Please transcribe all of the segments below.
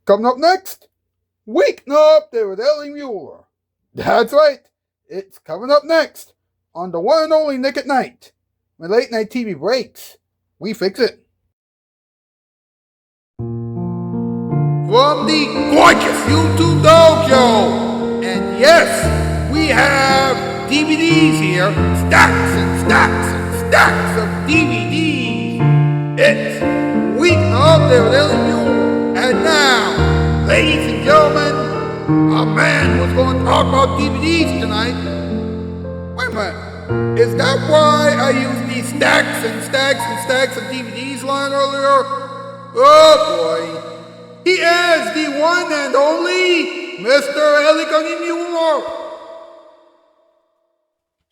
Coming up next, Weeknight with Ellie Muller. That's right, it's coming up next on the one and only Nick at Night. When late night TV breaks, we fix it. From the gorgeous YouTube Dojo, and yes, we have DVDs here, stacks and stacks and stacks of DVDs. It's Weeknight with Ellie Muller, and now, ladies and gentlemen, a man who's going to talk about DVDs tonight. Wait a minute, is that why I used these stacks and stacks and stacks of DVDs line earlier? Oh boy. He is the one and only Mr. Elikoni Muller.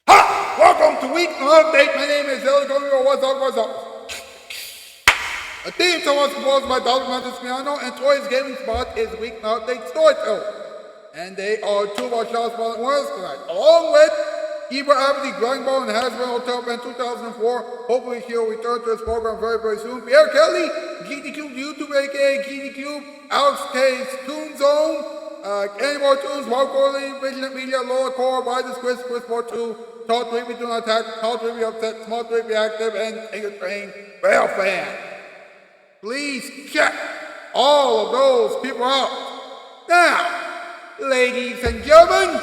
Ha! Welcome to Weeknight Update. My name is Elikoni Muller. What's up? A theme song was composed by Dr. Piano, and Toy's gaming spot is Weeknight Update Storyteller. And they are two of our Shoutout Spotlight winners tonight, along with Ebra Abdi, Growing Ball, and Hasbro Hotel Band 2004. Hopefully she'll return to this program very, very soon. Pierre Kelly, GDQ YouTube, aka GDQ, Alex K's Toon Zone, Any More Tunes, Mark Corley, Vigilant Media, Lower Core, Riders, Chris 42, Talk 3, We Do Not Attack, Talk 3, We Upset, Small 3, Be Active, and Take a Train, Rail Fan. Please check all of those people out. Now, ladies and gentlemen,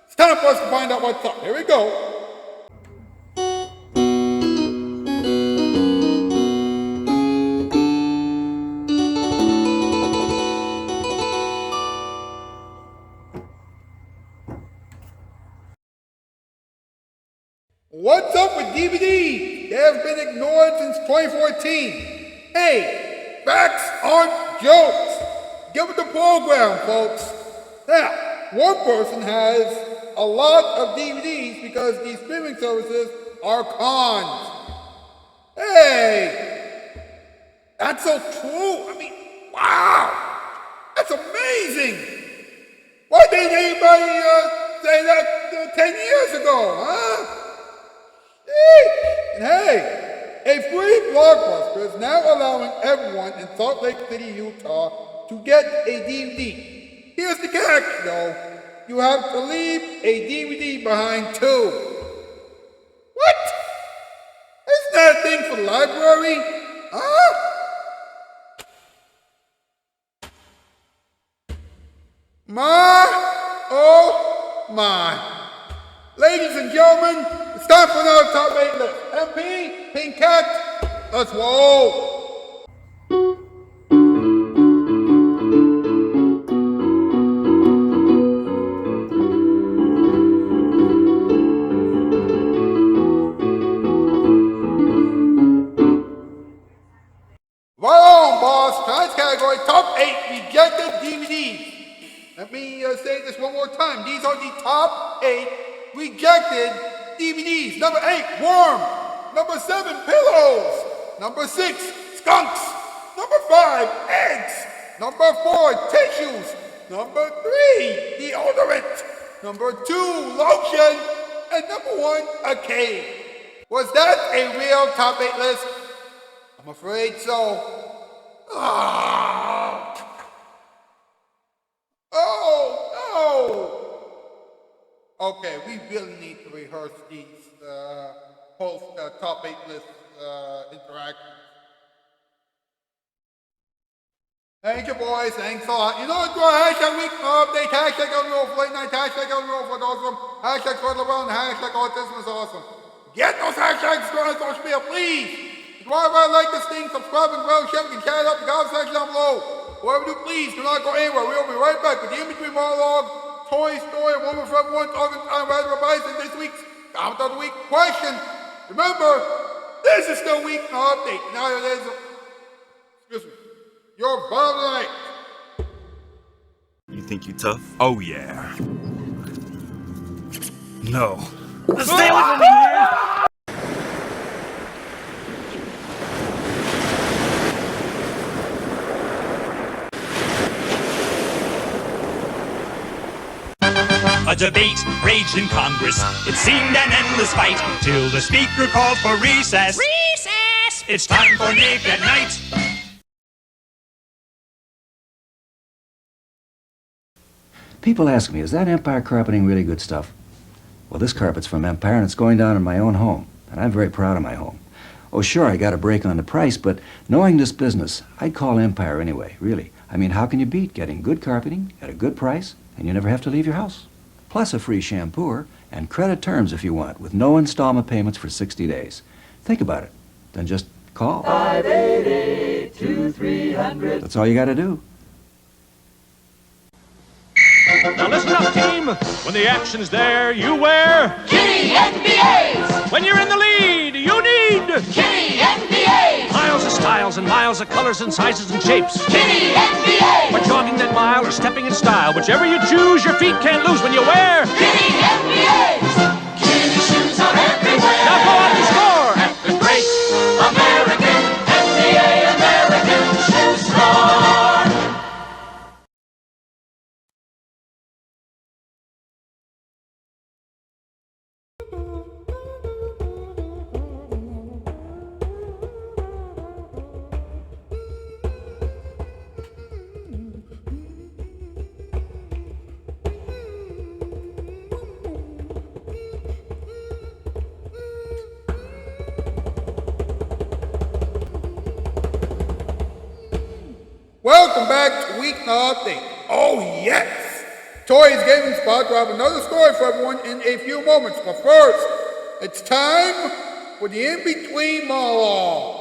it's time for us to find out what's up. Here we go. What's up with DVDs? They have been ignored since 2014. Hey, facts aren't jokes. Give it the program, folks. Now, one person has a lot of DVDs because these streaming services are cons. Hey, that's so true. I mean, wow, that's amazing. Why didn't anybody say that 10 years ago, huh? And hey, a free Blockbuster is now allowing everyone in Salt Lake City, Utah to get a DVD. Here's the catch, though. You have to leave a DVD behind, too. What? Isn't that a thing for the library? Huh? Oh my. Ladies and gentlemen, it's time for another top 8 list. MP, Pink Cat, let's roll. Right on, boss. Tonight's category, top 8 rejected DVDs. Let me say this one more time. These are the top 8 rejected DVDs. Number 8, Worm. Number 7, Pillows. Number 6, Skunks. Number 5, Eggs. Number 4, Tissues. Number 3, Deodorant. Number 2, Lotion. And number 1, a cave. Was that a real top 8 list? I'm afraid so. Oh, no. Okay, we really need to rehearse these post top 8 list interactions. Thank you, boys. Thanks a lot. You know what? Hashtag week update. Hashtag on roll for late night. Hashtag on roll for awesome. Hashtag for LeBron. Hashtag autism is awesome. Get those hashtags going on social media, please. If you want to like this thing, subscribe and bell, share, and chat up the comment section down below. Whatever you do, please do not go anywhere. We'll be right back with the in-between monologue, Toy Story, Woman for Everyone, talking time, rather advice, and this week's comment of the week question. Remember, this is still Weeknight Update. Now it is, excuse me, your bottom of the night. You think you tough? Oh yeah. No. Stay away from me, man! A debate raged in Congress. It seemed an endless fight till the speaker called for recess. Recess! It's time for Nick at Night. People ask me, is that Empire carpeting really good stuff? Well, this carpet's from Empire, and it's going down in my own home, and I'm very proud of my home. Oh, sure, I got a break on the price, but knowing this business, I'd call Empire anyway, really. I mean, how can you beat getting good carpeting at a good price, and you never have to leave your house? Plus a free shampooer and credit terms if you want, with no installment payments for 60 days. Think about it. Then just call. 588-2300. That's all you got to do. Now listen up, team. When the action's there, you wear Kitty NBAs! When you're in the lead, you need Kitty NBAs! miles of styles and miles of colors and sizes and shapes. Kitty NBAs! For jogging that mile or stepping in style, whichever you choose, your feet can't lose when you wear Kitty NBAs! Kitty shoes are everywhere! Now go out and score At the great American NBA American Shoe Store! Welcome back to Weeknight Update. Oh yes! Tori's Gaming Spot will have another story for everyone in a few moments, but first, it's time for the in-between monologue.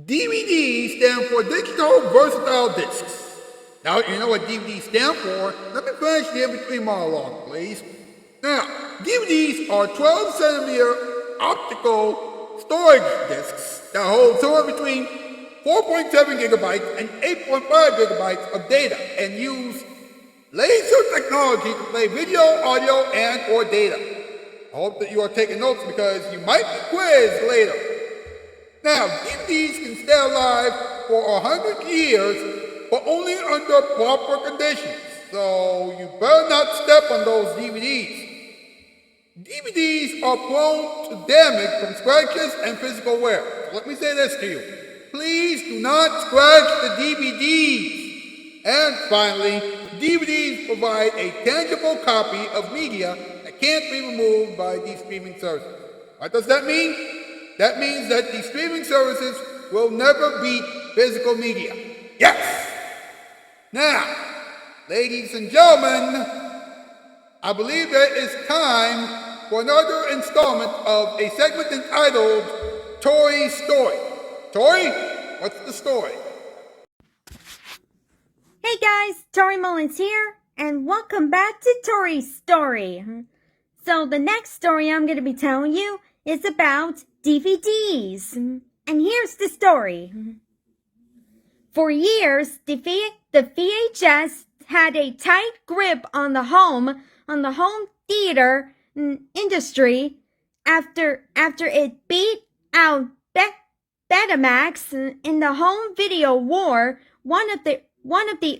DVD stand for Digital Versatile Discs. Now you know what DVD stand for. Let me finish the in-between monologue, please. Now, DVDs are 12 centimeter optical storage discs that hold somewhere between 4.7 gigabytes and 8.5 gigabytes of data and use laser technology to play video, audio, and or data. I hope that you are taking notes because you might be quizzed later. Now, DVDs can stay alive for 100 years, but only under proper conditions. So you better not step on those DVDs. DVDs are prone to damage from scratches and physical wear. So let me say this to you. Please do not scratch the DVDs. And finally, DVDs provide a tangible copy of media that can't be removed by these streaming services. What does that mean? That means that these streaming services will never beat physical media. Yes! Now, ladies and gentlemen, I believe that it's time for another installment of a segment entitled Tori's Story. Tori, what's the story? Hey guys, Tori Mullins here, and welcome back to Tori's Story. So the next story I'm going to be telling you is about DVDs. And here's the story. For years, the VHS had a tight grip on the home theater industry after it beat out Betamax in the home video war, one of the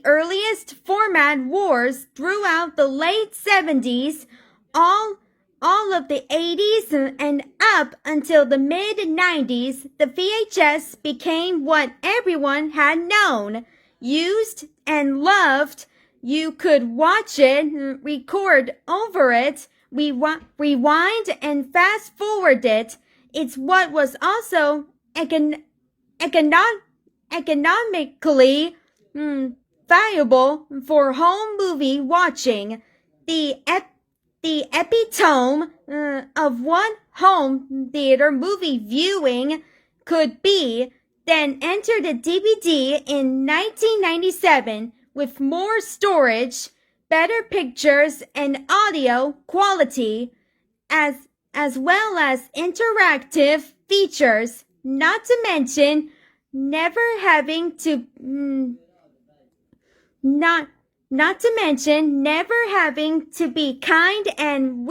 earliest format wars throughout the late 70s, all of the 80s and up until the mid-90s. The VHS became what everyone had known, used, and loved. You could watch it, record over it, rewind, and fast forward it. It's what was also economically valuable for home movie watching. The epitome of what home theater movie viewing could be. Then enter the DVD in 1997 with more storage, better pictures and audio quality, as well as interactive features, not to mention never having to not to mention never having to be kind and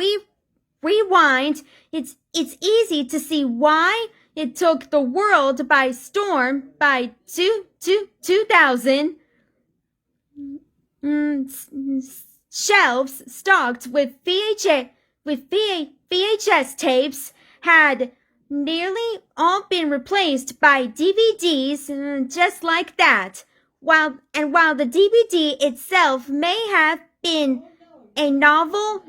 rewind. It's easy to see why it took the world by storm by 2000. Shelves stocked with VHS tapes had nearly all been replaced by DVDs, just like that. While the DVD itself may have been a novel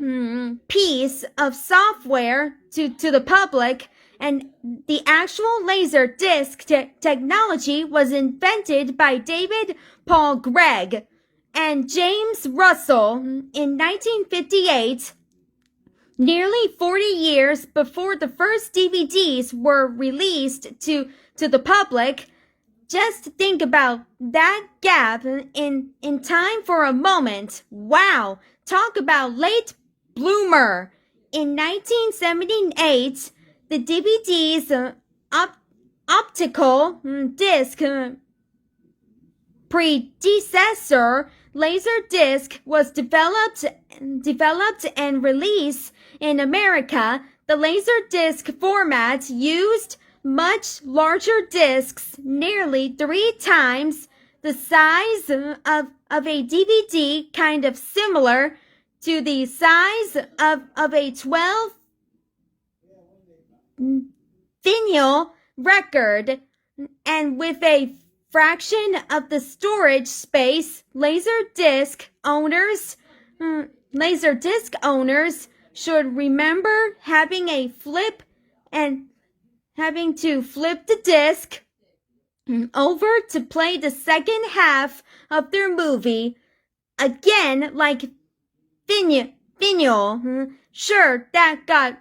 piece of software to the public, and the actual laser disc technology was invented by David Paul Gregg and James Russell in 1958, nearly 40 years before the first DVDs were released to the public. Just think about that gap in time for a moment. Wow, talk about late bloomer. In 1978, the DVD's optical disc predecessor Laserdisc was developed and released in America. The Laserdisc format used much larger discs, nearly 3 times the size of a DVD, kind of similar to the size of a 12 vinyl record, and with a fraction of the storage space. Laserdisc owners should remember having a flip and having to flip the disc over to play the second half of their movie. Again, like vinyl. Sure, that got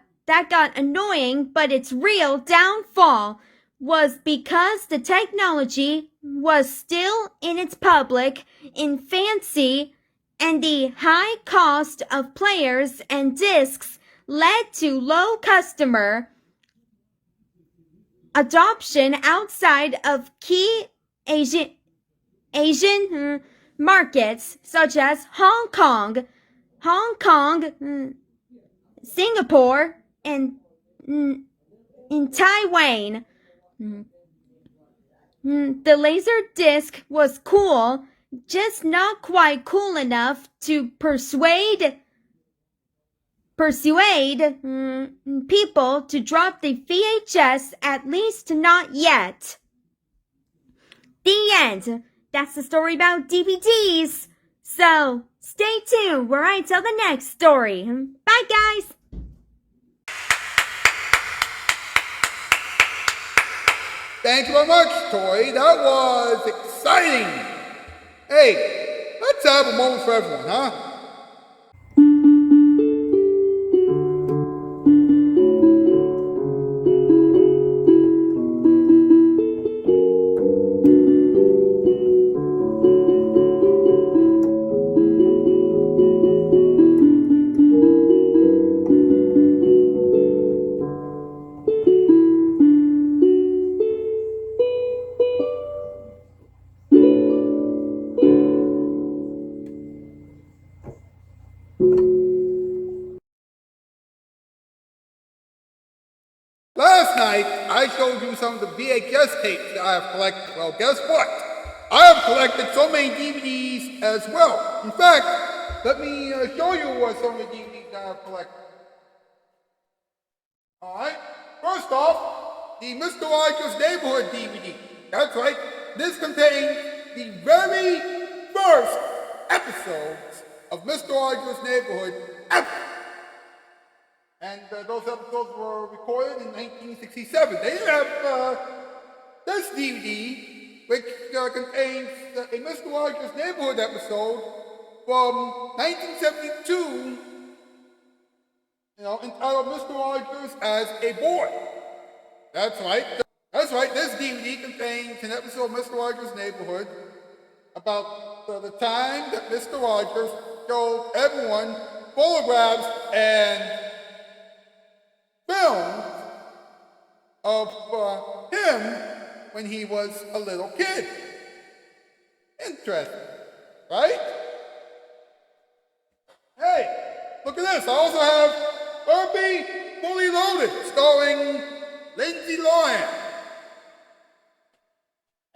annoying, but its real downfall was because the technology was still in its public infancy, and the high cost of players and discs led to low customer adoption outside of key Asian markets such as Hong Kong, Singapore, and in Taiwan. The laser disc was cool, just not quite cool enough to persuade people to drop the VHS, at least not yet. The end. That's the story about DVDs. So, stay tuned where I tell the next story. Bye, guys! Thank you very much, Tori. That was exciting. Hey, let's have a moment for everyone, huh? Last night, I showed you some of the VHS tapes that I have collected. Well, guess what? I have collected so many DVDs as well. In fact, let me show you some of the DVDs that I have collected. Alright, first off, the Mr. Rogers' Neighborhood DVD. That's right, this contains the very first episodes of Mr. Rogers' Neighborhood ever. And those episodes were recorded in 1967. They didn't have this DVD, which contains a Mr. Rogers' Neighborhood episode from 1972, entitled Mr. Rogers as a Boy. That's right. This DVD contains an episode of Mr. Rogers' Neighborhood about the time that Mr. Rogers showed everyone photographs and films of him when he was a little kid. Interesting, right? Hey, look at this. I also have Herbie Fully Loaded, starring Lindsay Lohan.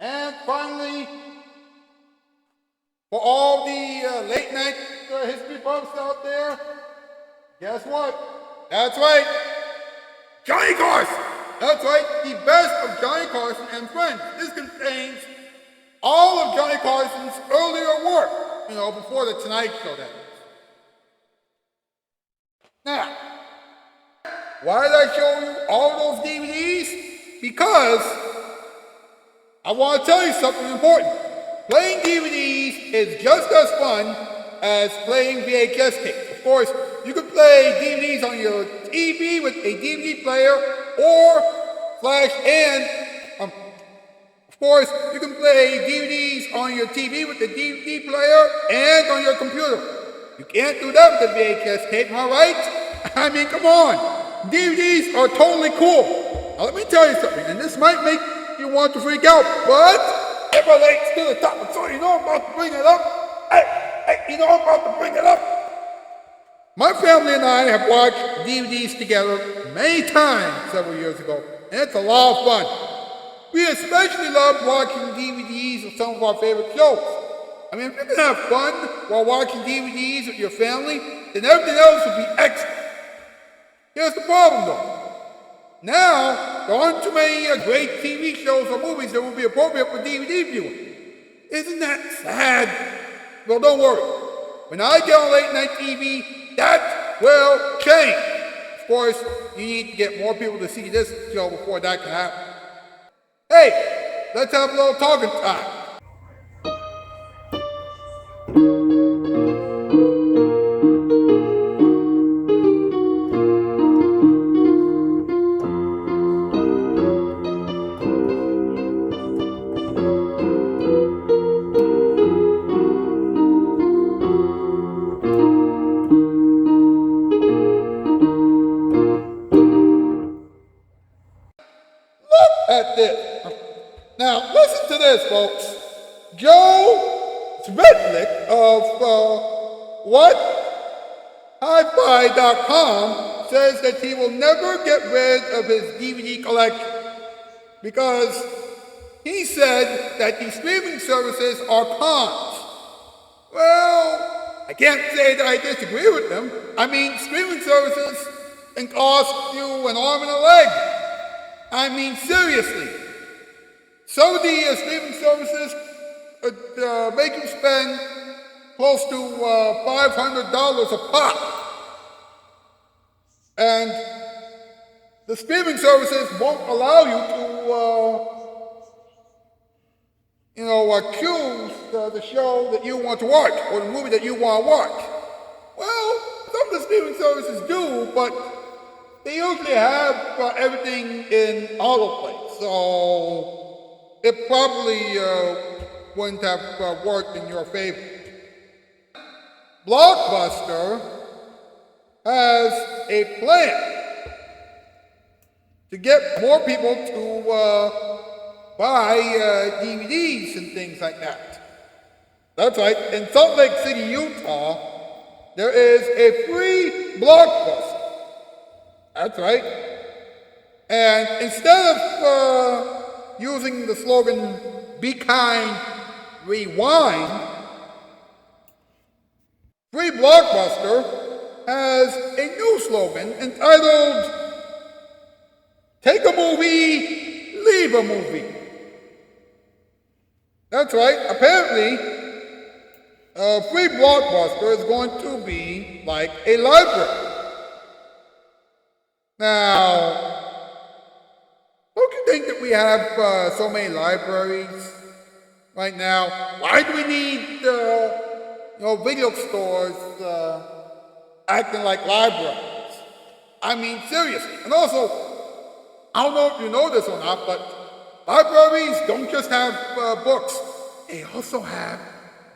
And finally, for all the late night history buffs out there, guess what? That's right, Johnny Carson. That's right, the best of Johnny Carson and Friends. This contains all of Johnny Carson's earlier work, before the Tonight Show, that is. Now, why did I show you all those DVDs? Because I want to tell you something important. Playing DVDs is just as fun as playing VHS tapes. Of course, you can play DVDs on your TV with a DVD player or of course, you can play DVDs on your TV with the DVD player and on your computer. You can't do that with the VHS tape, am I right? I mean, come on. DVDs are totally cool. Now, let me tell you something, and this might make you want to freak out, but it relates to the topic, so I'm about to bring it up. I'm about to bring it up. My family and I have watched DVDs together many times several years ago, and it's a lot of fun. We especially love watching DVDs of some of our favorite shows. I mean, if you can have fun while watching DVDs with your family, then everything else will be extra. Here's the problem, though. Now, there aren't too many great TV shows or movies that will be appropriate for DVD viewing. Isn't that sad? Well, don't worry. When I get on late night TV, that will change. Of course, you need to get more people to see this show before that can happen. Hey, let's have a little talking time. At this. Now, listen to this, folks. Joe Svitlik of Hi-Fi.com says that he will never get rid of his DVD collection because he said that the streaming services are cons. Well, I can't say that I disagree with them. I mean, streaming services can cost you an arm and a leg. I mean, seriously. Some of the streaming services make you spend close to $500 a pop. And the streaming services won't allow you to, choose the show that you want to watch or the movie that you want to watch. Well, some of the streaming services do, but they usually have everything in autoplay, so it probably wouldn't have worked in your favor. Blockbuster has a plan to get more people to buy DVDs and things like that. That's right, in Salt Lake City, Utah, there is a free Blockbuster. That's right. And instead of using the slogan, "Be kind, rewind," Free Blockbuster has a new slogan entitled, "Take a movie, leave a movie." That's right. Apparently, Free Blockbuster is going to be like a library. Now, don't you think that we have so many libraries right now? Why do we need, video stores acting like libraries? I mean, seriously. And also, I don't know if you know this or not, but libraries don't just have books. They also have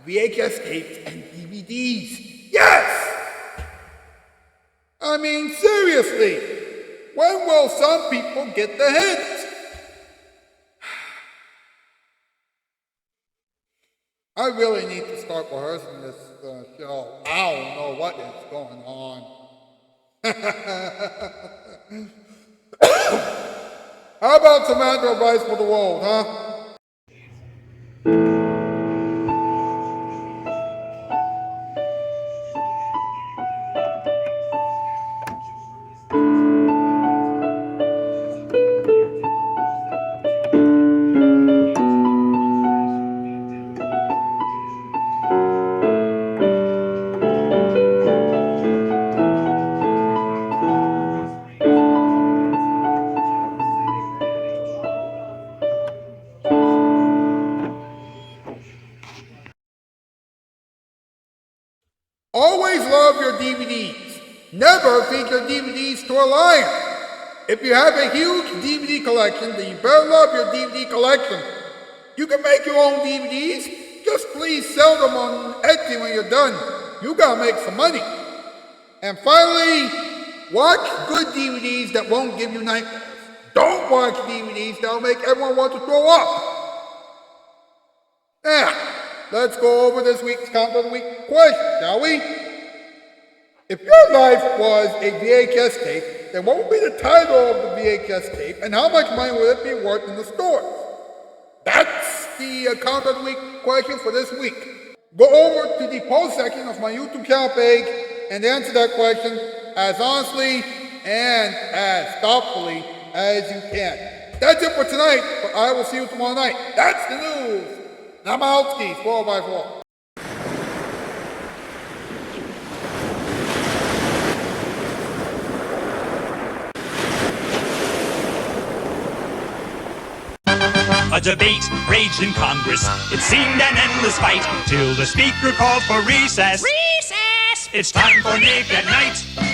VHS tapes and DVDs. Yes! I mean, seriously. When will some people get the hint? I really need to start rehearsing this show. I don't know what is going on. How about some advice for the world, huh? Always love your DVDs. Never feed your DVDs to a lion. If you have a huge DVD collection, then you better love your DVD collection. You can make your own DVDs. Just please sell them on Etsy when you're done. You gotta make some money. And finally, watch good DVDs that won't give you nightmares. Don't watch DVDs that'll make everyone want to throw up. Now, let's go over this week's Count of the Week question, shall we? If your life was a VHS tape, then what would be the title of the VHS tape and how much money would it be worth in the stores? That's the Count of the Week question for this week. Go over to the post section of my YouTube channel page and answer that question as honestly and as thoughtfully as you can. That's it for tonight, but I will see you tomorrow night. That's the news. I'm out, skis, 4x4. A debate raged in Congress. It seemed an endless fight till the speaker called for recess. Recess! It's time for Nick at Night.